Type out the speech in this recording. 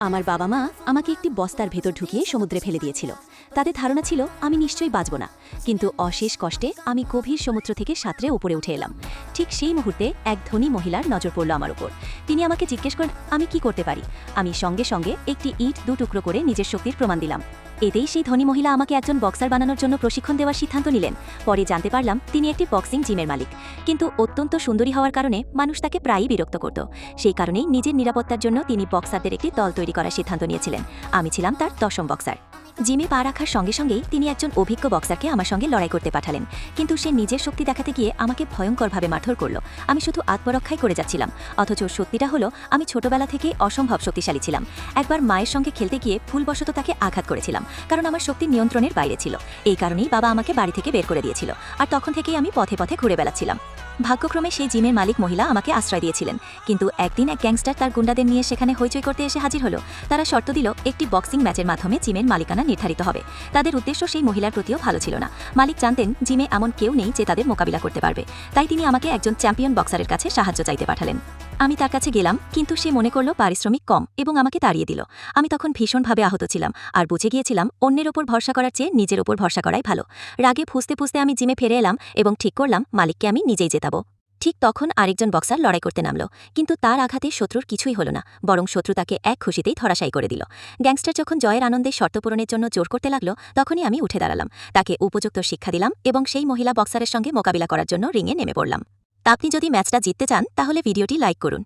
আমার বাবা মা আমাকে একটি বস্তার ভেতর ঢুকিয়ে সমুদ্রে ফেলে দিয়েছিল। তাদের ধারণা ছিল আমি নিশ্চয়ই বাঁচব না, কিন্তু অশেষ কষ্টে আমি গভীর সমুদ্র থেকে সাঁতরে উপরে উঠে এলাম। ঠিক সেই মুহূর্তে এক ধনী মহিলার নজর পড়ল আমার উপর। তিনি আমাকে জিজ্ঞেস করেন আমি কি করতে পারি। আমি সঙ্গে সঙ্গে একটি ইট দুটুকরো করে নিজের শক্তির প্রমাণ দিলাম। এতেই সেই ধনী মহিলা আমাকে একজন বক্সার বানানোর জন্য প্রশিক্ষণ দেওয়ার সিদ্ধান্ত নিলেন। পরে জানতে পারলাম তিনি একটি বক্সিং জিমের মালিক, কিন্তু অত্যন্ত সুন্দরী হওয়ার কারণে মানুষ তাকে প্রায়ই বিরক্ত করত। সেই কারণেই নিজের নিরাপত্তার জন্য তিনি বক্সারদের একটি দল তৈরি করার সিদ্ধান্ত নিয়েছিলেন। আমি ছিলাম তার 10ম বক্সার। জিমে পা রাখার সঙ্গে সঙ্গেই তিনি একজন অভিজ্ঞ বক্সারকে আমার সঙ্গে লড়াই করতে পাঠালেন, কিন্তু সে নিজের শক্তি দেখাতে গিয়ে আমাকে ভয়ঙ্করভাবে মারধর করল। আমি শুধু আত্মরক্ষাই করে যাচ্ছিলাম, অথচ সত্যিটা হলো আমি ছোটবেলা থেকে অসম্ভব শক্তিশালী ছিলাম। একবার মায়ের সঙ্গে খেলতে গিয়ে ভুলবশত তাকে আঘাত করেছিলাম, কারণ আমার শক্তি নিয়ন্ত্রণের বাইরে ছিল। এই কারণেই বাবা আমাকে বাড়ি থেকে বের করে দিয়েছিল, আর তখন থেকেই আমি পথে পথে ঘুরে বেড়াচ্ছিলাম। ভাগ্যক্রমে সেই জিমের মালিক মহিলা আমাকে আশ্রয় দিয়েছিলেন, কিন্তু একদিন এক গ্যাংস্টার তার গুন্ডাদের নিয়ে সেখানে হইচই করতে এসে হাজির হলো। তারা শর্ত দিল একটি বক্সিং ম্যাচের মাধ্যমে জিমের মালিকানা নির্ধারিত হবে। তাদের উদ্দেশ্য সেই মহিলার প্রতিও ভালো ছিল না। মালিক জানতেন জিমে এমন কেউ নেই যে তাদের মোকাবিলা করতে পারবে, তাই তিনি আমাকে একজন চ্যাম্পিয়ন বক্সারের কাছে সাহায্য চাইতে পাঠালেন। আমি তার কাছে গেলাম, কিন্তু সে মনে করল পারিশ্রমিক কম এবং আমাকে তাড়িয়ে দিল। আমি তখন ভীষণভাবে আহত ছিলাম, আর বুঝে গিয়েছিলাম অন্যের ওপর ভরসা করার চেয়ে নিজের ওপর ভরসা করাই ভালো। রাগে ফুঁসতে ফুঁসতে আমি জিমে ফিরে এলাম এবং ঠিক করলাম মালিককে আমি নিজেই জেতাবো। ঠিক তখন আরেকজন বক্সার লড়াই করতে নামল, কিন্তু তার আঘাতে শত্রুর কিছুই হলো না, বরং শত্রু তাকে এক খুশিতেই ধরাশায়ী করে দিল। গ্যাংস্টার যখন জয়ের আনন্দে শর্ত পূরণের জন্য জোর করতে লাগলো, তখনই আমি উঠে দাঁড়ালাম, তাকে উপযুক্ত শিক্ষা দিলাম এবং সেই মহিলা বক্সারের সঙ্গে মোকাবিলা করার জন্য রিংয়ে নেমে পড়লাম। তা আপনি যদি ম্যাচটা জিততে চান তাহলে ভিডিওটি লাইক করুন।